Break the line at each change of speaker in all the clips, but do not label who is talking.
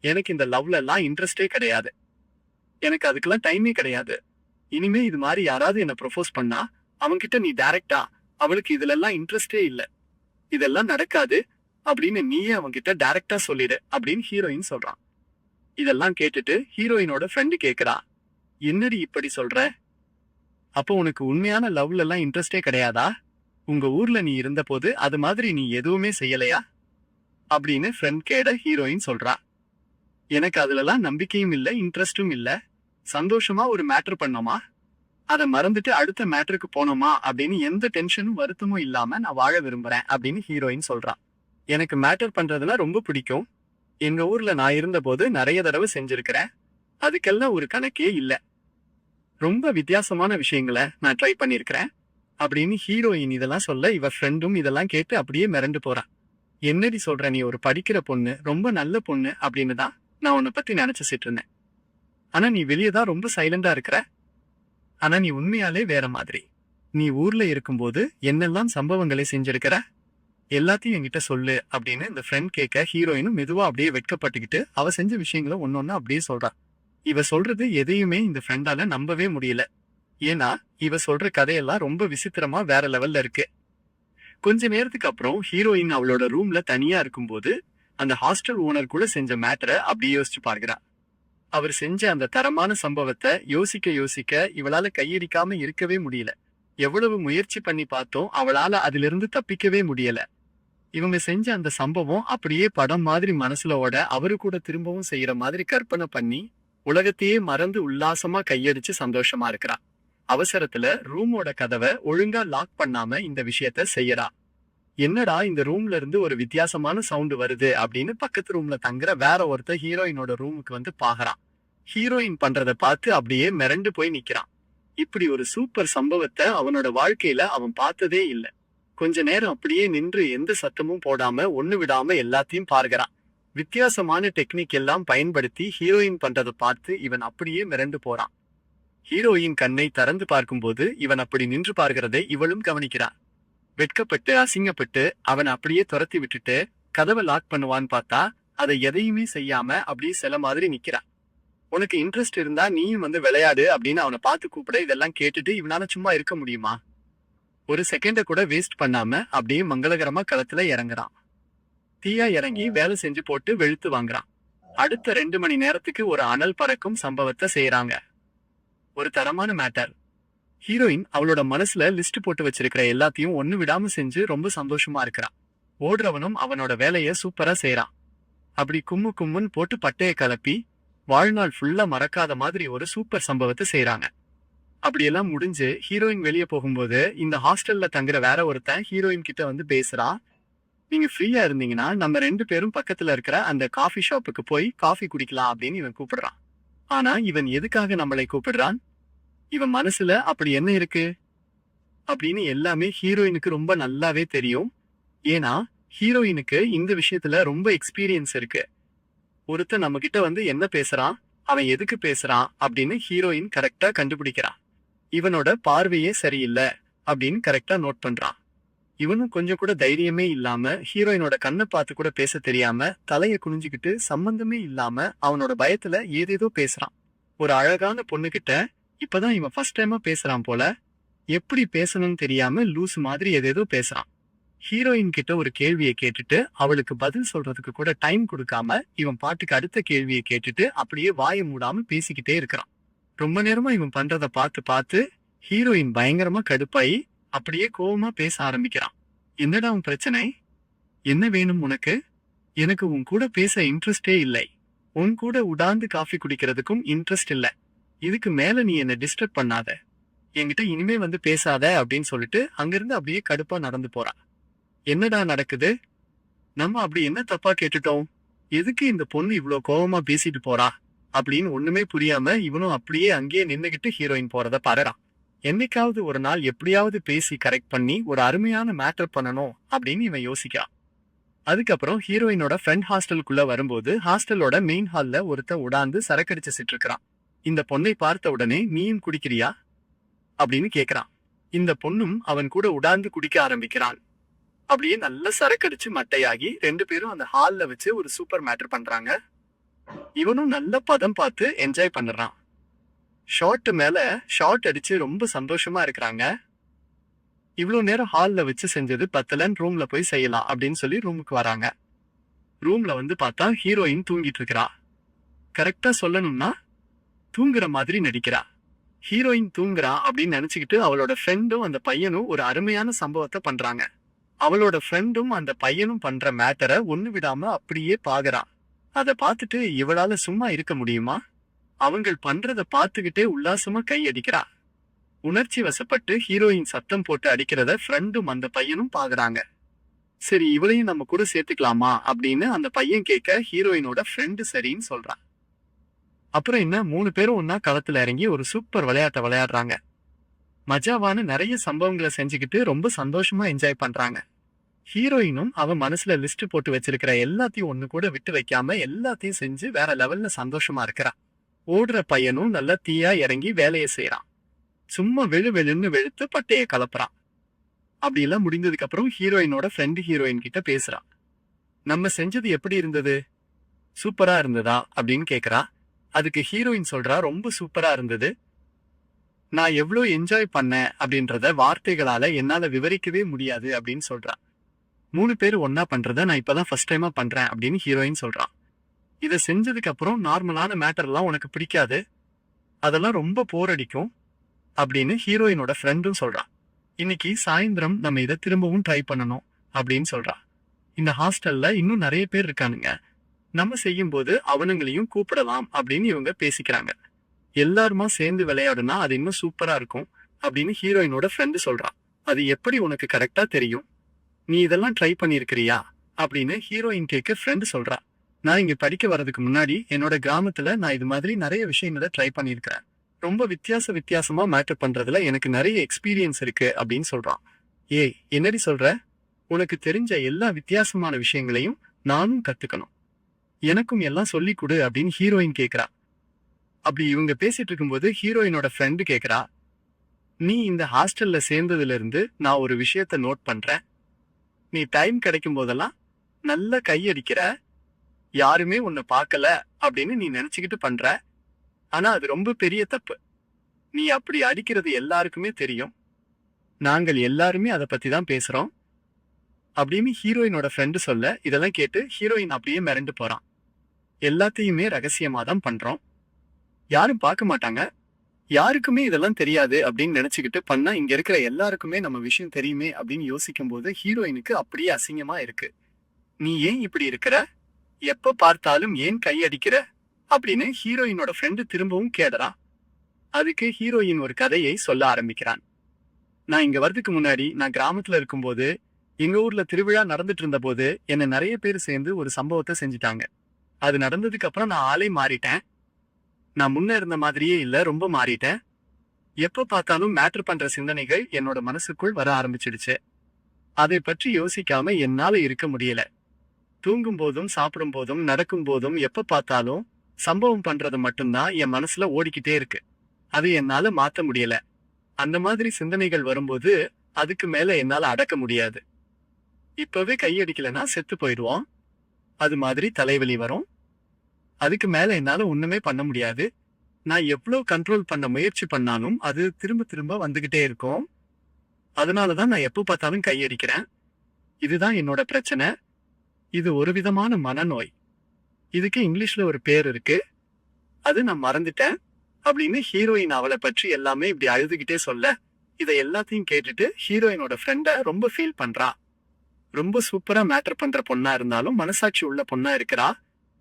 எனக்கு இந்த லவ்ல எல்லாம் இன்ட்ரெஸ்டே கிடையாது. எனக்கு அதுக்கெல்லாம் டைமே கிடையாது. இனிமே இது மாதிரி யாராவது என்ன ப்ரொபோஸ் பண்ணா, அவன்கிட்ட நீ டைரக்ட்டா, அவளுக்கு இதுல எல்லாம் இன்ட்ரெஸ்டே இல்ல. இதெல்லாம் நடக்காது அப்படின்னு நீயே அவன்கிட்ட டைரக்ட்டா சொல்லிடு அப்படின்னு ஹீரோயின் சொல்றான். இதெல்லாம் கேட்டுட்டு ஹீரோயினோட ஃப்ரெண்டு கேக்குறா, என்னடி இப்படி சொல்ற? அப்போ உனக்கு உண்மையான லவ்ல எல்லாம் இன்ட்ரெஸ்டே கிடையாதா? உங்க ஊர்ல நீ இருந்தபோது அது மாதிரி நீ எதுவுமே செய்யலையா? அப்படின்னு ஃப்ரெண்ட் கேட ஹீரோயின் சொல்றா. எனக்கு அதுலலாம் நம்பிக்கையும் இல்ல, இன்ட்ரெஸ்டும் இல்ல. சந்தோஷமா ஒரு மேட்டர் பண்ணோமா, அத மறந்துட்டு அடுத்த மேட்டருக்கு போனோமா அப்படின்னு எந்த டென்ஷனும் வருத்தமும் இல்லாம நான் வாழ விரும்புறேன் அப்படின்னு ஹீரோயின் சொல்றா. எனக்கு மேட்டர் பண்றதுனா ரொம்ப பிடிக்கும். எங்க ஊர்ல நான் இருந்தபோது நிறைய தடவை செஞ்சிருக்கிறேன். அதுக்கெல்லாம் ஒரு கணக்கே இல்ல. ரொம்ப வித்தியாசமான விஷயங்களை நான் ட்ரை பண்ணிருக்கிறேன் அப்படின்னு ஹீரோயின் இதெல்லாம் சொல்ல, இவ ஃப்ரெண்டும் இதெல்லாம் கேட்டு அப்படியே மிரண்டு போறா. என்னடி சொல்ற, நீ ஒரு படிக்கிற பொண்ணு, ரொம்ப நல்ல பொண்ணு அப்படின்னு தான் நான் உன்னை பத்தி நினைச்சிட்டு இருந்தேன். ஆனா நீ வெளியே தான் ரொம்ப சைலண்டா இருக்கிற. ஆனா நீ உண்மையாலே வேற மாதிரி. நீ ஊர்ல இருக்கும்போது என்னெல்லாம் சம்பவங்களை செஞ்சிருக்கிற, எல்லாத்தையும் என்கிட்ட சொல்லு அப்படின்னு இந்த ஃப்ரெண்ட் கேட்க, ஹீரோயினும் மெதுவா அப்படியே வெட்கப்பட்டுக்கிட்டு அவ செஞ்ச விஷயங்களை ஒன்னொன்னு அப்படியே சொல்றா. இவ சொல்றது எதையுமே இந்த ஃப்ரெண்டால நம்பவே முடியல. ஏன்னா இவ சொல்ற கதையெல்லாம் ரொம்ப விசித்திரமா வேற லெவல்ல இருக்கு. கொஞ்ச நேரத்துக்கு அப்புறம் ஹீரோயின் அவளோட ரூம்ல தனியா இருக்கும்போது அந்த ஹாஸ்டல் ஓனர் கூட செஞ்ச மேட்டரை அப்படியே யோசிச்சு பார்க்கிறா. அவர் செஞ்ச அந்த தரமான சம்பவத்தை யோசிக்க யோசிக்க இவளால கையடிக்காம இருக்கவே முடியல. எவ்வளவு முயற்சி பண்ணி பார்த்தோம், அவளால அதிலிருந்து தப்பிக்கவே முடியல. இவங்க செஞ்ச அந்த சம்பவம் அப்படியே படம் மாதிரி மனசுல ஓட, அவரு கூட திரும்பவும் செய்யற மாதிரி கற்பனை பண்ணி உலகத்தையே மறந்து உல்லாசமா கையடிச்சு சந்தோஷமா இருக்கிறா. அவசரத்துல ரூமோட கதவை ஒழுங்கா லாக் பண்ணாம இந்த விஷயத்த செய்யறா. என்னடா இந்த ரூம்ல இருந்து ஒரு வித்தியாசமான சவுண்ட் வருது அப்படின்னு பக்கத்து ரூம்ல தங்குற வேற ஒருத்தர் ஹீரோயினோட ரூமுக்கு வந்து பாக்குறான். ஹீரோயின் பண்றத பார்த்து அப்படியே மிரண்டு போய் நிக்கிறான். இப்படி ஒரு சூப்பர் சம்பவத்தை அவனோட வாழ்க்கையில அவன் பார்த்ததே இல்ல. கொஞ்ச நேரம் அப்படியே நின்று எந்த சத்தமும் போடாம ஒண்ணு விடாம எல்லாத்தையும் பார்க்கிறான். வித்தியாசமான டெக்னிக் எல்லாம் பயன்படுத்தி ஹீரோயின் பண்றதை பார்த்து இவன் அப்படியே மிரண்டு போறான். ஹீரோயின் கண்ணை திறந்து பார்க்கும்போது இவன் அப்படி நின்று பார்க்கிறதை இவளும் கவனிக்கிறான். வெட்கப்பட்டு அசிங்கப்பட்டு அவன் அப்படியே துரத்தி விட்டுட்டு கதவை லாக் பண்ணுவான்னு பார்த்தா அதை எதையுமே செய்யாம அப்படியே சில மாதிரி நிக்கிறான். உனக்கு இன்ட்ரெஸ்ட் இருந்தா நீயும் வந்து விளையாடு அப்படின்னு அவனை பார்த்து கூப்பிட, இதெல்லாம் கேட்டுட்டு இவனால சும்மா இருக்க முடியுமா? ஒரு செகண்ட கூட வேஸ்ட் பண்ணாம அப்படியே மங்களகரமா களத்துல இறங்குறான். தீயா இறங்கி வேலை செஞ்சு போட்டு வெளுத்து வாங்குறான். அடுத்த 2 மணி நேரத்துக்கு ஒரு அனல் பறக்கும் சம்பவத்தை செய்யறாங்க. ஒரு தரமான மேட்டர். ஹீரோயின் அவளோட மனசுல லிஸ்ட் போட்டு வச்சிருக்கிற எல்லாத்தையும் ஒண்ணு விடாம செஞ்சு ரொம்ப சந்தோஷமா இருக்கிறான். ஓடுறவனும் அவனோட வேலைய சூப்பரா செய்யறான். அப்படி கும்மு கும்முன்னு போட்டு பட்டைய கலப்பி வாழ்நாள் ஃபுல்லா மறக்காத மாதிரி ஒரு சூப்பர் சம்பவத்தை செய்யறாங்க. அப்படியெல்லாம் முடிஞ்சு ஹீரோயின் வெளியே போகும்போது இந்த ஹாஸ்டல்ல தங்குற வேற ஒருத்தன் ஹீரோயின் கிட்ட வந்து பேசுறான். நீங்க ஃப்ரீயா இருந்தீங்கன்னா நம்ம 2 பேரும் பக்கத்துல இருக்கிற அந்த காஃபி ஷாப்புக்கு போய் காஃபி குடிக்கலாம் அப்படின்னு இவன் கூப்பிடுறான். ஆனா இவன் எதுக்காக நம்மளை கூப்பிடுறான்? இவன் மனசுல அப்படி என்ன இருக்கு அப்படின்னு எல்லாமே ஹீரோயினுக்கு ரொம்ப நல்லாவே தெரியும். ஏன்னா ஹீரோயினுக்கு இந்த விஷயத்துல ரொம்ப எக்ஸ்பீரியன்ஸ் இருக்கு. ஒருத்தன் நம்ம கிட்ட வந்து என்ன பேசுறான், அவன் எதுக்கு பேசுறான் அப்படின்னு ஹீரோயின் கரெக்டா கண்டுபிடிக்கிறான். இவனோட பார்வையே சரியில்லை அப்படின்னு கரெக்டா நோட் பண்றான். இவனும் கொஞ்சம் கூட தைரியமே இல்லாம ஹீரோயினோட கண்ணை பார்த்து கூட பேச தெரியாம தலைய குனிஞ்சுக்கிட்டு சம்பந்தமே இல்லாம அவனோட பயத்துல ஏதேதோ பேசுறான். ஒரு அழகான பொண்ணுகிட்ட இப்பதான் இவன் ஃபர்ஸ்ட் டைமா பேசுறான் போல. எப்படி பேசணும்னு தெரியாம லூஸ் மாதிரி ஏதேதோ பேசுறான். ஹீரோயின் கிட்ட ஒரு கேள்வியை கேட்டுட்டு அவளுக்கு பதில் சொல்றதுக்கு கூட டைம் கொடுக்காம இவன் பாட்டுக்கு அடுத்த கேள்வியை கேட்டுட்டு அப்படியே வாயை மூடாம பேசிக்கிட்டே இருக்கிறான். ரொம்ப நேரமா இவன் பண்றத பார்த்து பார்த்து ஹீரோயின் பயங்கரமா கடுப்பாயி அப்படியே கோவமா பேச ஆரம்பிக்கிறான். என்னடா உன் பிரச்சனை? என்ன வேணும் உனக்கு? எனக்கு உன் கூட பேச இன்ட்ரெஸ்டே இல்லை. உன் கூட உடாந்து காஃபி குடிக்கிறதுக்கும் இன்ட்ரெஸ்ட் இல்ல. இதுக்கு மேல நீ என்ன டிஸ்டர்ப் பண்ணாத. என்கிட்ட இனிமே வந்து பேசாத அப்படின்னு சொல்லிட்டு அங்கிருந்து அப்படியே கடுப்பா நடந்து போறான். என்னடா நடக்குது? நம்ம அப்படி என்ன தப்பா கேட்டுட்டோம்? எதுக்கு இந்த பொண்ணு இவ்ளோ கோவமா பேசிட்டு போறா அப்படின்னு ஒண்ணுமே புரியாம இவனும் அப்படியே அங்கேயே நின்னுகிட்டு ஹீரோயின் போறத பாருறான். என்னைக்காவது ஒரு நாள் எப்படியாவது பேசி கரெக்ட் பண்ணி ஒரு அருமையான மேட்டர் பண்ணணும் அப்படின்னு இவன் யோசிக்கான். அதுக்கப்புறம் ஹீரோயினோட ஃப்ரெண்ட் ஹாஸ்டலுக்குள்ள வரும்போது ஹாஸ்டலோட மெயின் ஹால்ல ஒருத்தன் உடாந்து சரக்கடிச்சு இருக்கிறான். இந்த பொண்ணை பார்த்த உடனே நீயும் குடிக்கிறியா அப்படின்னு கேக்குறான். இந்த பொண்ணும் அவன் கூட உடாந்து குடிக்க ஆரம்பிக்கிறான். அப்படியே நல்ல சரக்கடிச்சு மட்டையாகி 2 பேரும் அந்த ஹால்ல வச்சு ஒரு சூப்பர் மேட்டர் பண்றாங்க. இவனும் நல்ல பதம் பார்த்து என்ஜாய் பண்ணுறான். ஷாட் மேல ஷாட் அடிச்சு ரொம்ப சந்தோஷமா இருக்கிறாங்க. இவ்வளவு நேரம் ஹால்ல வச்சு செஞ்சது பத்தலன்னு ரூம்ல போய் செய்யலாம் அப்படின்னு சொல்லி ரூமுக்கு வராங்க. ரூம்ல வந்து பார்த்தா ஹீரோயின் தூங்கிட்டு இருக்கிறா. கரெக்டா சொல்லணும்னா தூங்குற மாதிரி நடிக்கிறா. ஹீரோயின் தூங்குறா அப்படின்னு நினைச்சுக்கிட்டு அவளோட ஃப்ரெண்டும் அந்த பையனும் ஒரு அருமையான சம்பவத்தை பண்றாங்க. அவளோட ஃப்ரெண்டும் அந்த பையனும் பண்ற மேட்டரை ஒண்ணு விடாம அப்படியே பாக்குறா. அதை பார்த்துட்டு இவளால சும்மா இருக்க முடியுமா? அவங்கள் பண்றத பார்த்துக்கிட்டே உல்லாசமா கை அடிக்கிறா. உணர்ச்சி வசப்பட்டு ஹீரோயின் சத்தம் போட்டு அடிக்கிறத ஃப்ரெண்டும் அந்த பையனும் பாக்குறாங்க. சரி, இவளையும் நம்ம கூட சேர்த்துக்கலாமா அப்படின்னு அந்த பையன் கேட்க ஹீரோயினோட ஃப்ரெண்டு சரின்னு சொல்றான். அப்புறம் என்ன, 3 பேரும் ஒன்னா களத்துல இறங்கி ஒரு சூப்பர் விளையாட்டை விளையாடுறாங்க. மஜாவான நிறைய சம்பவங்களை செஞ்சுக்கிட்டு ரொம்ப சந்தோஷமா என்ஜாய் பண்றாங்க. ஹீரோயினும் அவ மனசுல லிஸ்ட் போட்டு வச்சிருக்கிற எல்லாத்தையும் ஒண்ணு கூட விட்டு வைக்காம எல்லாத்தையும் செஞ்சு வேற லெவல்ல சந்தோஷமா இருக்கிறா. ஓடுற பையனும் நல்லா தீயா இறங்கி வேலையை செய்யறான். சும்மா வெளுன்னு வெளுத்து பட்டைய கலப்புறான். அப்படி எல்லாம் முடிந்ததுக்கு அப்புறம் ஹீரோயினோட ஃப்ரெண்டு ஹீரோயின் கிட்ட பேசுறா. நம்ம செஞ்சது எப்படி இருந்தது? சூப்பரா இருந்ததா அப்படின்னு கேக்குறா. அதுக்கு ஹீரோயின் சொல்றா, ரொம்ப சூப்பரா இருந்தது. நான் எவ்வளவு என்ஜாய் பண்ணேன் அப்படின்றத வார்த்தைகளால என்னால விவரிக்கவே முடியாது அப்படின்னு சொல்றா. 3 பேர் ஒன்னா பண்றத நான் இப்பதான் ஃபர்ஸ்ட் டைமா பண்றேன் அப்படின்னு ஹீரோயின் சொல்றா. இதை செஞ்சதுக்கு அப்புறம் நார்மலான மேட்டர்லாம் உனக்கு பிடிக்காது, அதெல்லாம் ரொம்ப போர் அடிக்கும் அப்படின்னு ஹீரோயினோட ஃப்ரெண்டும் சொல்றா. இன்னைக்கு சாயந்தரம் நம்ம இதை திரும்பவும் ட்ரை பண்ணணும் அப்படின்னு சொல்றா. இந்த ஹாஸ்டல்ல இன்னும் நிறைய பேர் இருக்கானுங்க, நம்ம செய்யும் போது அவனுங்களையும் கூப்பிடலாம் அப்படின்னு இவங்க பேசிக்கிறாங்க. எல்லாருமா சேர்ந்து விளையாடுனா அது இன்னும் சூப்பரா இருக்கும் அப்படின்னு ஹீரோயினோட ஃப்ரெண்டு சொல்றா. அது எப்படி உனக்கு கரெக்டா தெரியும்? நீ இதெல்லாம் ட்ரை பண்ணிருக்கிறியா அப்படின்னு ஹீரோயின் கேட்க ஃப்ரெண்டு சொல்றா. நான் இங்க படிக்க வர்றதுக்கு முன்னாடி என்னோட கிராமத்துல நான் இது மாதிரி நிறைய விஷயங்களை ட்ரை பண்ணிருக்கிறேன். ரொம்ப வித்தியாசமா மேட்டர் பண்றதுல எனக்கு நிறைய எக்ஸ்பீரியன்ஸ் இருக்கு அப்படின்னு சொல்றான். ஏய், என்னடி சொல்ற? உனக்கு தெரிஞ்ச எல்லா வித்தியாசமான விஷயங்களையும் நானும் கத்துக்கணும், எனக்கும் எல்லாம் சொல்லி கொடு அப்படின்னு ஹீரோயின் கேக்குறா. அப்படி இவங்க பேசிட்டு இருக்கும்போது ஹீரோயினோட ஃப்ரெண்டு கேக்குறா, நீ இந்த ஹாஸ்டல்ல சேர்ந்ததுல இருந்து நான் ஒரு விஷயத்த நோட் பண்றேன். நீ டைம் கிடைக்கும் போதெல்லாம் நல்ல கையடிக்கிற, யாருமே உன்னை பார்க்கல அப்படின்னு நீ நினைச்சுக்கிட்டு பண்ற. ஆனா அது ரொம்ப பெரிய தப்பு. நீ அப்படி அடிக்கிறது எல்லாருக்குமே தெரியும். நாங்கள் எல்லாருமே அதை பத்தி தான் பேசுறோம் அப்படின்னு ஹீரோயினோட ஃப்ரெண்டு சொல்ல, இதெல்லாம் கேட்டு ஹீரோயின் அப்படியே மிரண்டு போறான். எல்லாத்தையுமே ரகசியமா தான் பண்றோம், யாரும் பார்க்க மாட்டாங்க, யாருக்குமே இதெல்லாம் தெரியாது அப்படின்னு நினைச்சுக்கிட்டு பண்ணா இங்க இருக்கிற எல்லாருக்குமே நம்ம விஷயம் தெரியுமே அப்படின்னு யோசிக்கும் போது ஹீரோயினுக்கு அப்படியே அசிங்கமா இருக்கு. நீ ஏன் இப்படி இருக்கிற? எப்ப பார்த்தாலும் ஏன் கையடிக்கிற அப்படின்னு ஹீரோயினோட ஃப்ரெண்டு திரும்பவும் கேடுறா. அதுக்கு ஹீரோயின் ஒரு கதையை சொல்ல ஆரம்பிக்கிறான். நான் இங்க வரதுக்கு முன்னாடி நான் கிராமத்துல இருக்கும்போது எங்க ஊர்ல திருவிழா நடந்துட்டு இருந்த போது என்ன நிறைய பேர் சேர்ந்து ஒரு சம்பவத்தை செஞ்சுட்டாங்க. அது நடந்ததுக்கு அப்புறம் நான் ஆளே மாறிட்டேன். நான் முன்ன இருந்த மாதிரியே இல்ல, ரொம்ப மாறிட்டேன். எப்ப பார்த்தாலும் மேட்டர் பண்ற சிந்தனைகள் என்னோட மனசுக்குள் வர ஆரம்பிச்சிடுச்சு. அதை பற்றி யோசிக்காம என்னால இருக்க முடியல. தூங்கும் போதும் சாப்பிடும் போதும் நடக்கும் போதும் எப்ப பார்த்தாலும் சம்பவம் பண்றது மட்டும்தான் என் மனசுல ஓடிக்கிட்டே இருக்கு. அது என்னால மாத்த முடியல. அந்த மாதிரி சிந்தனைகள் வரும்போது அதுக்கு மேல என்னால அடக்க முடியாது. இப்பவே கையடிக்கலன்னா செத்து போயிடுவோம். அது மாதிரி தலைவலி வரும். அதுக்கு மேல என்னால ஒண்ணுமே பண்ண முடியாது. நான் எவ்வளவு கண்ட்ரோல் பண்ண முயற்சி பண்ணாலும் அது திரும்ப திரும்ப வந்துகிட்டே இருக்கும். அதனாலதான் நான் எப்ப பார்த்தாலும் கையடிக்கிறேன். இதுதான் என்னோட பிரச்சனை. இது ஒரு விதமான மனநோய். இதுக்கு இங்கிலீஷ்ல ஒரு பேர் இருக்கு, அது நான் மறந்துட்டேன் அப்படின்னு ஹீரோயின் அவளை பற்றி எல்லாமே இப்படி அழுதுகிட்டே சொல்ல, இதை எல்லாத்தையும் கேட்டுட்டு ஹீரோயினோட ஃப்ரெண்ட ரொம்ப ஃபீல் பண்றா. ரொம்ப சூப்பரா மேட்டர் பண்ற பொண்ணா இருந்தாலும் மனசாட்சி உள்ள பொண்ணா இருக்கிறா.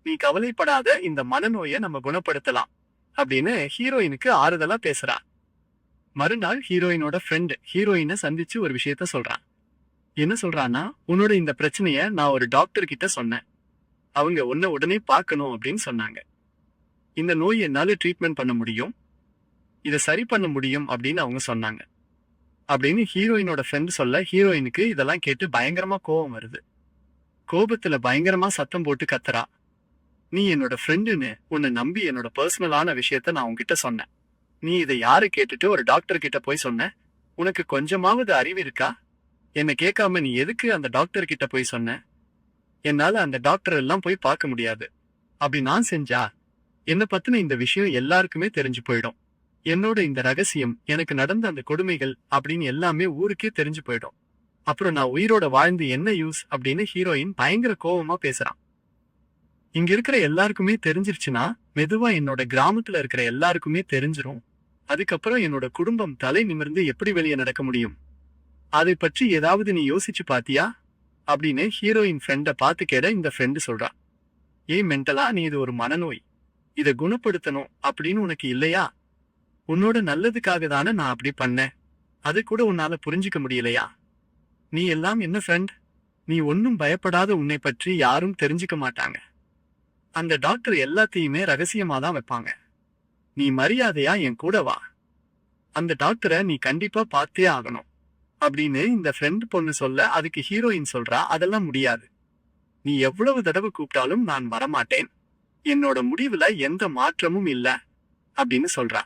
நீ கவலைப்படாத, இந்த மனநோயை நம்ம குணப்படுத்தலாம் அப்படின்னு ஹீரோயினுக்கு ஆறுதலா பேசுறா. மறுநாள் ஹீரோயினோட ஃப்ரெண்ட் ஹீரோயினை சந்திச்சு ஒரு விஷயத்த சொல்றான். என்ன சொல்றான்னா, உன்னோட இந்த பிரச்சனைய நான் ஒரு டாக்டர் கிட்ட சொன்னேன். அவங்க உன்னை உடனே பார்க்கணும் அப்படின்னு சொன்னாங்க. இந்த நோய் என்னால ட்ரீட்மெண்ட் பண்ண முடியும், இதை சரி பண்ண முடியும் அப்படின்னு அவங்க சொன்னாங்க அப்படின்னு ஹீரோயினோட ஃப்ரெண்ட் சொல்ல, ஹீரோயினுக்கு இதெல்லாம் கேட்டு பயங்கரமா கோபம் வருது. கோபத்துல பயங்கரமா சத்தம் போட்டு கத்துறா. நீ என்னோட ஃப்ரெண்டுன்னு உன்னை நம்பி என்னோட பர்சனலான விஷயத்த நான் உன்கிட்ட சொன்னேன். நீ இதை யாரு கேட்டுட்டு ஒரு டாக்டர் கிட்ட போய் சொன்ன? உனக்கு கொஞ்சமாவது அறிவு இருக்கா? என்ன கேட்காம நீ எதுக்கு அந்த டாக்டர் கிட்ட போய் சொன்ன? என்னால அந்த டாக்டர் எல்லாம் போய் பார்க்க முடியாது. அப்படி நான் செஞ்சா என்ன பத்தின இந்த விஷயம் எல்லாருக்குமே தெரிஞ்சு போயிடும். என்னோட இந்த ரகசியம், எனக்கு நடந்த அந்த கொடுமைகள் அப்படின்னு எல்லாமே ஊருக்கே தெரிஞ்சு போயிடும். அப்புறம் நான் உயிரோட வாழ்ந்து என்ன யூஸ் அப்படின்னு ஹீரோயின் பயங்கர கோவமா பேசுறான். இங்க இருக்கிற எல்லாருக்குமே தெரிஞ்சிருச்சுன்னா, மெதுவா என்னோட கிராமத்துல இருக்கிற எல்லாருக்குமே தெரிஞ்சிரும். அதுக்கப்புறம் என்னோட குடும்பம் தலை நிமிர்ந்து எப்படி வெளியே நடக்க முடியும்? அதை பற்றி ஏதாவது நீ யோசிச்சு பாத்தியா? அப்படின்னு ஹீரோயின் ஃப்ரெண்ட பார்த்து கேட இந்த ஃப்ரெண்டு சொல்றா. ஏய் மென்டலா, நீ இது ஒரு மனநோய். இத குணப்படுத்தணும் அப்படின்னு உனக்கு இல்லையா? உன்னோட நல்லதுக்காக தானே நான் அப்படி பண்ணேன். அது கூட உன்னால புரிஞ்சுக்க முடியலையா? நீ எல்லாம் என்ன ஃப்ரெண்ட்? நீ ஒன்னும் பயப்படாத, உன்னை பற்றி யாரும் தெரிஞ்சுக்க மாட்டாங்க. அந்த டாக்டர் எல்லாத்தையுமே ரகசியமா தான் வைப்பாங்க. நீ மரியாதையா என் கூட வா. அந்த டாக்டரை நீ கண்டிப்பா பார்த்தே ஆகணும் அப்படின்னு இந்த ஃப்ரெண்ட் பொண்ணு சொல்ல, அதுக்கு ஹீரோயின் சொல்றா, அதெல்லாம் முடியாது. நீ எவ்வளவு தடவை கூப்பிட்டாலும் நான் வரமாட்டேன். என்னோட முடிவுல எந்த மாற்றமும் இல்ல அப்படின்னு சொல்றா.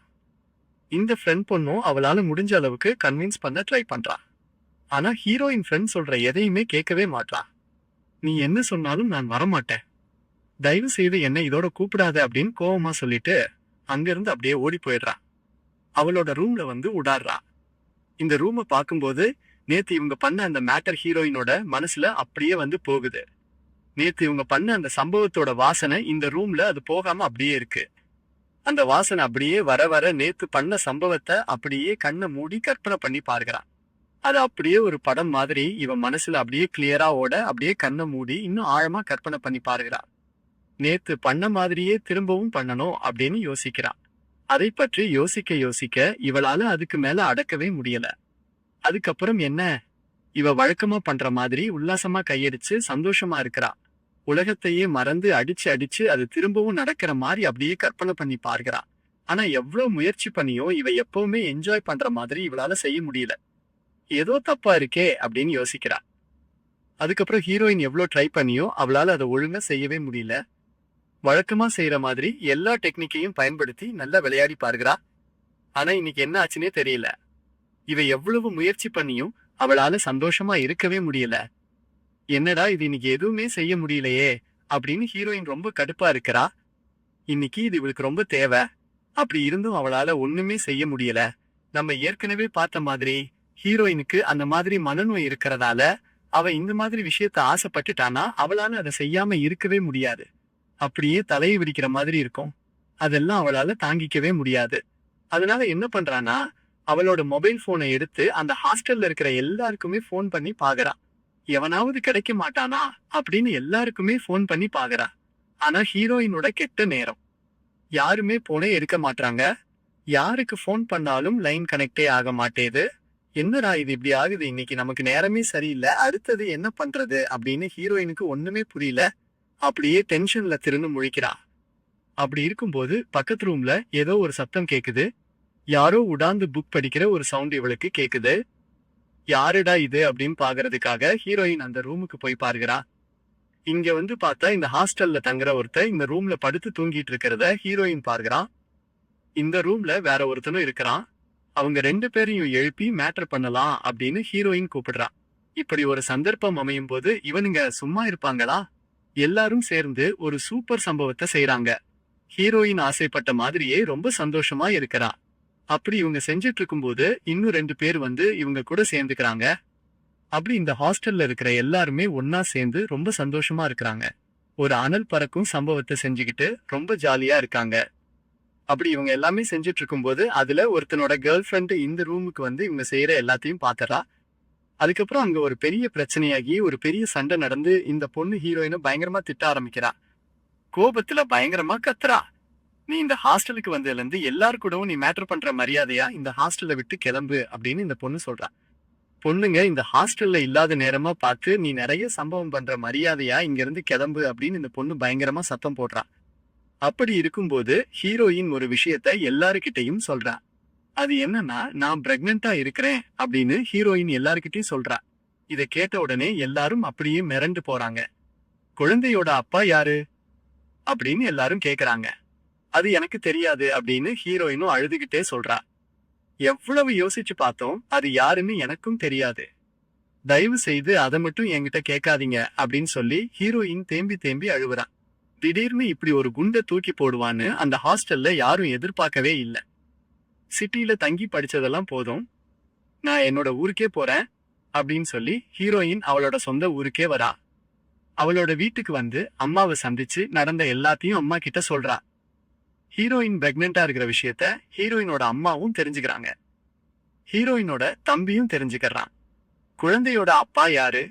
இந்த ஃப்ரெண்ட் பொண்ணும் அவளால முடிஞ்ச அளவுக்கு கன்வின்ஸ் பண்ண ட்ரை பண்றா. ஆனா ஹீரோயின் ஃப்ரெண்ட் சொல்ற எதையுமே கேட்கவே மாட்டா. நீ என்ன சொன்னாலும் நான் வரமாட்டேன். தயவு செய்து என்ன இதோட கூப்பிடாத அப்படின்னு கோவமா சொல்லிட்டு அங்கிருந்து அப்படியே ஓடி போயிடுறா. அவளோட ரூம்ல வந்து உடாடுறா. இந்த ரூமை பார்க்கும்போது நேத்து இவங்க பண்ண அந்த மேட்டர் ஹீரோயினோட மனசுல அப்படியே வந்து போகுது. நேத்து இவங்க பண்ண அந்த சம்பவத்தோட வாசனை இந்த ரூம்ல அது போகாம அப்படியே இருக்கு. அந்த வாசனை அப்படியே வர வர நேத்து பண்ண சம்பவத்தை அப்படியே கண்ணை மூடி கற்பனை பண்ணி பார்க்கிறான். அது அப்படியே ஒரு படம் மாதிரி இவன் மனசுல அப்படியே கிளியரா ஓட, அப்படியே கண்ணை மூடி இன்னும் ஆழமா கற்பனை பண்ணி பார்க்கிறான். நேத்து பண்ண மாதிரியே திரும்பவும் பண்ணணும் அப்படின்னு யோசிக்கிறான். அதை பற்றி யோசிக்க யோசிக்க இவளால அதுக்கு மேல அடக்கவே முடியல. அதுக்கப்புறம் என்ன? இவ வழக்கமா பண்ற மாதிரி உல்லாசமா கையடிச்சு சந்தோஷமா இருக்கிறா. உலகத்தையே மறந்து அடிச்சு அடிச்சு அது திரும்பவும் நடக்கிற மாதிரி அப்படியே கற்பனை பண்ணி பார்க்கிறா. ஆனா எவ்வளவு முயற்சி பண்ணியும் இவ எப்பவுமே என்ஜாய் பண்ற மாதிரி இவளால செய்ய முடியல. ஏதோ தப்பா இருக்கே அப்படின்னு யோசிக்கிறா. அதுக்கப்புறம் ஹீரோயின் எவ்வளவு ட்ரை பண்ணியும் அவளால அதை ஒழுங்கா செய்யவே முடியல. வழக்கமா செய்யற மாதிரி எல்லா டெக்னிக்கையும் பயன்படுத்தி நல்லா விளையாடி பார்க்கிறா. ஆனா இன்னைக்கு என்ன ஆச்சுன்னே தெரியல. இவ எவ்வளவு முயற்சி பண்ணியும் அவளால சந்தோஷமா இருக்கவே முடியல. என்னடா இது, இன்னைக்கு எதுவுமே செய்ய முடியலையே அப்படின்னு ஹீரோயின் ரொம்ப கடுப்பா இருக்கிறா. இன்னைக்கு இது இவளுக்கு ரொம்ப தேவை. அப்படி இருந்தும் அவளால ஒண்ணுமே செய்ய முடியல. நம்ம ஏற்கனவே பார்த்த மாதிரி ஹீரோயினுக்கு அந்த மாதிரி மனநோய் இருக்கிறதால அவ இந்த மாதிரி விஷயத்த ஆசைப்பட்டுட்டானா அவளால அதை செய்யாம இருக்கவே முடியாது. அப்படியே தலையை விரிக்கிற மாதிரி இருக்கும். அதெல்லாம் அவளால தாங்கிக்கவே முடியாது. அதனால என்ன பண்றானா, அவளோட மொபைல் போனை எடுத்து அந்த ஹாஸ்டல்ல இருக்கிற எல்லாருக்குமே போன் பண்ணி பாக்குறா. எவனாவது கிடைக்க மாட்டானா அப்படின்னு எல்லாருக்குமே போன் பண்ணி பாக்குறா. ஆனா ஹீரோயினோட கெட்ட நேரம். யாருமே போனே எடுக்க மாட்டாங்க. யாருக்கு போன் பண்ணாலும் லைன் கனெக்டே ஆக மாட்டேது. என்னடா இது இப்படி ஆகுது, இன்னைக்கு நமக்கு நேரமே சரியில்லை, அடுத்தது என்ன பண்றது அப்படின்னு ஹீரோயினுக்கு ஒண்ணுமே புரியல. அப்படியே டென்ஷன்ல திருன்னு முழிக்கிறா. அப்படி இருக்கும்போது பக்கத்து ரூம்ல ஏதோ ஒரு சத்தம் கேக்குது. யாரோ உடாந்து புக் படிக்கிற ஒரு சவுண்ட் இவளுக்கு கேக்குது. யாருடா இது அப்படின்னு பாக்குறதுக்காக ஹீரோயின் அந்த ரூமுக்கு போய் பார்க்கிறா. இங்க வந்து பார்த்தா இந்த ஹாஸ்டல்ல தங்குற ஒருத்தர் இந்த ரூம்ல படுத்து தூங்கிட்டு இருக்கிறத ஹீரோயின் பார்க்கிறான். இந்த ரூம்ல வேற ஒருத்தனும் இருக்கிறான். அவங்க 2 பேரையும் எழுப்பி மேட்டர் பண்ணலாம் அப்படின்னு ஹீரோயின் கூப்பிடுறா. இப்படி ஒரு சந்தர்ப்பம் அமையும் போது இவனுங்க சும்மா இருப்பாங்களா? எல்லாரும் சேர்ந்து ஒரு சூப்பர் சம்பவத்தை செய்யறாங்க. ஹீரோயின் ஆசைப்பட்ட மாதிரியே ரொம்ப சந்தோஷமா இருக்கிறா. அப்படி இவங்க செஞ்சிட்டு இருக்கும்போது இன்னும் 2 பேர் வந்து இவங்க கூட சேர்ந்துக்கிறாங்க. அப்படி இந்த ஹாஸ்டல்ல இருக்கிற எல்லாருமே ஒன்னா சேர்ந்து ரொம்ப சந்தோஷமா இருக்கிறாங்க. ஒரு அனல் பறக்கும் சம்பவத்தை செஞ்சுக்கிட்டு ரொம்ப ஜாலியா இருக்காங்க. அப்படி இவங்க எல்லாமே செஞ்சுட்டு இருக்கும்போது அதுல ஒருத்தனோட கேர்ள் ஃப்ரெண்ட் இந்த ரூமுக்கு வந்து இவங்க செய்யற எல்லாத்தையும் பாத்துறா. அதுக்கப்புறம் அங்க ஒரு பெரிய பிரச்சனையாகி ஒரு பெரிய சண்டை நடந்து இந்த பொண்ணு ஹீரோயினை பயங்கரமா திட்ட ஆரம்பிக்கிறா. கோபத்துல பயங்கரமா கத்துறா. நீ இந்த ஹாஸ்டலுக்கு வந்ததுல இருந்து எல்லாரு கூடவும் நீ மேட்டர் பண்ற மரியாதையா இந்த ஹாஸ்டலை விட்டு கிளம்பு அப்படின்னு இந்த பொண்ணு சொல்றா. பொண்ணுங்க இந்த ஹாஸ்டல்ல இல்லாத நேரமா பார்த்து நீ நிறைய சம்பவம் பண்ற மரியாதையா இங்க இருந்து கிளம்பு அப்படின்னு இந்த பொண்ணு பயங்கரமா சத்தம் போடுறா. அப்படி இருக்கும்போது ஹீரோயின் ஒரு விஷயத்த எல்லாருக்கிட்டையும் சொல்றா. அது என்னன்னா, நான் பிரெக்னெண்டா இருக்கிறேன் அப்படின்னு ஹீரோயின் எல்லாருக்கிட்டையும் சொல்றா. இதை கேட்ட உடனே எல்லாரும் அப்படியே மிரண்டு போறாங்க. குழந்தையோட அப்பா யாரு அப்படின்னு எல்லாரும் கேக்குறாங்க. அது எனக்கு தெரியாது அப்படின்னு ஹீரோயினும் அழுதுகிட்டே சொல்றா. எவ்வளவு யோசிச்சு பார்த்தோம், அது யாருன்னு எனக்கும் தெரியாது. தயவு செய்து அதை மட்டும் என்கிட்ட கேட்காதீங்க அப்படின்னு சொல்லி ஹீரோயின் தேம்பி தேம்பி அழுவுறா. திடீர்னு இப்படி ஒரு குண்ட தூக்கி போடுவான்னு அந்த ஹாஸ்டல்ல யாரும் எதிர்பார்க்கவே இல்ல. சிட்டில தங்கி படிச்சதெல்லாம் போதும், நான் என்னோட ஊருக்கே போறேன் அப்படின்னு சொல்லி ஹீரோயின் அவளோட சொந்த ஊருக்கே வரா. அவளோட வீட்டுக்கு வந்து அம்மாவை சந்திச்சு நடந்த எல்லாத்தையும் அம்மா கிட்ட சொல்றா. ஹீரோயின் பிரெக்னெண்டா இருக்கிற விஷயத்த ஹீரோயினோட அம்மாவும் தெரிஞ்சுக்கிறாங்க. ஹீரோயினோட தம்பியும் தெரிஞ்சுக்கிறான். குழந்தையோட அப்பா யாரு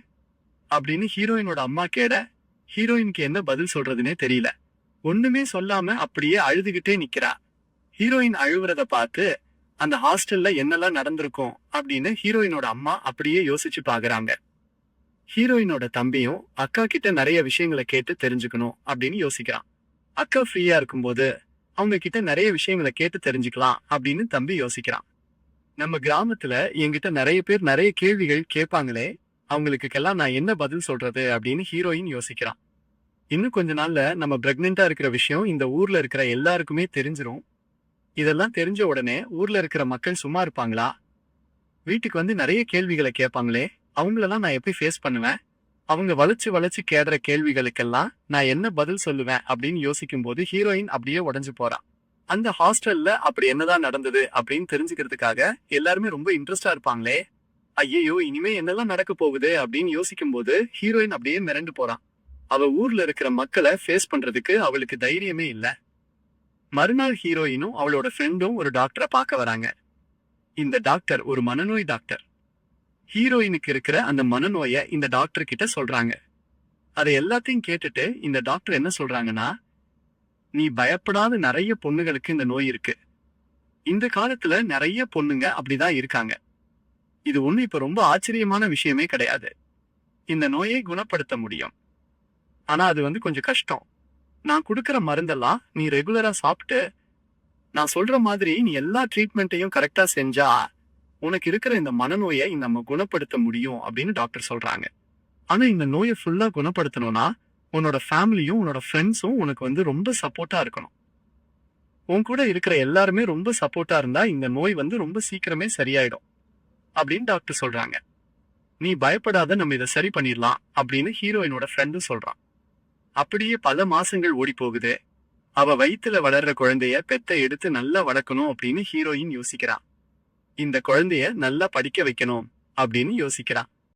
அப்படின்னு ஹீரோயினோட அம்மா கேட ஹீரோயினுக்கு என்ன பதில் சொல்றதுன்னே தெரியல. ஒண்ணுமே சொல்லாம அப்படியே அழுதுகிட்டே நிக்கிறா. ஹீரோயின் அழுவுறத பார்த்து அந்த ஹாஸ்டல்ல என்னெல்லாம் நடந்திருக்கும் அப்படின்னு ஹீரோயினோட அம்மா அப்படியே யோசிச்சு பாக்குறாங்க. ஹீரோயினோட தம்பியும் அக்கா கிட்ட நிறைய விஷயங்களை கேட்டு தெரிஞ்சுக்கணும் அப்படின்னு யோசிக்கிறான். அக்கா ஃப்ரீயா இருக்கும்போது அவங்க கிட்ட நிறைய விஷயங்களை கேட்டு தெரிஞ்சுக்கலாம் அப்படின்னு தம்பி யோசிக்கிறான். நம்ம கிராமத்துல என்கிட்ட நிறைய பேர் நிறைய கேள்விகள் கேட்பாங்களே, அவங்களுக்கெல்லாம் நான் என்ன பதில் சொல்றது அப்படின்னு ஹீரோயின் யோசிக்கிறான். இன்னும் கொஞ்ச நாள்ல நம்ம பிரெக்னெண்டா இருக்கிற விஷயம் இந்த ஊர்ல இருக்கிற எல்லாருக்குமே தெரிஞ்சிரும். இதெல்லாம் தெரிஞ்ச உடனே ஊர்ல இருக்கிற மக்கள் சும்மா இருப்பாங்களா? வீட்டுக்கு வந்து நிறைய கேள்விகளை கேட்பாங்களே, அவங்களெல்லாம் நான் எப்படி ஃபேஸ் பண்ணுவேன்? அவங்க வளைச்சு வளைச்சு கேடுற கேள்விகளுக்கெல்லாம் நான் என்ன பதில் சொல்லுவேன் அப்படின்னு யோசிக்கும் போது ஹீரோயின் அப்படியே உடைஞ்சு போறா. அந்த ஹாஸ்டல்ல அப்படி என்னதான் நடந்தது அப்படின்னு தெரிஞ்சுக்கிறதுக்காக எல்லாருமே ரொம்ப இன்ட்ரெஸ்டா இருப்பாங்களே. ஐயையோ, இனிமே என்னெல்லாம் நடக்க போகுது அப்படின்னு யோசிக்கும் போது ஹீரோயின் அப்படியே மிரண்டு போறான். அவ ஊர்ல இருக்கிற மக்களை ஃபேஸ் பண்றதுக்கு அவளுக்கு தைரியமே இல்ல. மறுநாள் ஹீரோயினும் அவளோட ஃப்ரெண்டும் ஒரு டாக்டரை பார்க்க வராங்க. இந்த டாக்டர் ஒரு மனநோய் டாக்டர். ஹீரோயினுக்கு இருக்கிற அந்த மனநோயை இந்த டாக்டர் கிட்ட சொல்றாங்க. அதை எல்லாத்தையும் கேட்டுட்டு இந்த டாக்டர் என்ன சொல்றாங்கன்னா, நீ பயப்படாத, நிறைய பொண்ணுகளுக்கு இந்த நோய் இருக்கு. இந்த காலத்துல நிறைய பொண்ணுங்க அப்படிதான் இருக்காங்க. இது ஒண்ணு இப்ப ரொம்ப ஆச்சரியமான விஷயமே கிடையாது. இந்த நோயை குணப்படுத்த முடியும். ஆனா அது கொஞ்சம் கஷ்டம். நான் கொடுக்கிற மருந்தெல்லாம் நீ ரெகுலரா சாப்பிட்டு நான் சொல்ற மாதிரி நீ எல்லா ட்ரீட்மெண்ட்டையும் கரெக்டா செஞ்சா உனக்கு இருக்கிற இந்த மனநோயை நம்ம குணப்படுத்த முடியும் அப்படின்னு டாக்டர் சொல்றாங்க. ஆனா இந்த நோயை ஃபுல்லா குணப்படுத்தணும்னா உன்னோட ஃபேமிலியும் உன்னோட ஃப்ரெண்ட்ஸும் உனக்கு ரொம்ப சப்போர்ட்டா இருக்கணும். உன் கூட இருக்கிற எல்லாருமே ரொம்ப சப்போர்ட்டா இருந்தா இந்த நோய் ரொம்ப சீக்கிரமே சரியாயிடும் அப்படின்னு டாக்டர் சொல்றாங்க. நீ பயப்படாத, நம்ம இதை சரி பண்ணிடலாம் அப்படின்னு ஹீரோயினோட ஃப்ரெண்டும் சொல்றான். அப்படியே பல மாசங்கள் ஓடி போகுது. அவ வயித்துல வளர்ற குழந்தைய பெத்த எடுத்து நல்லா வளர்க்கணும் அப்படின்னு ஹீரோயின் யோசிக்கிறான். இந்த குழந்தைய நல்லா படிக்க வைக்கணும் அப்படின்னு யோசிக்கிறான்.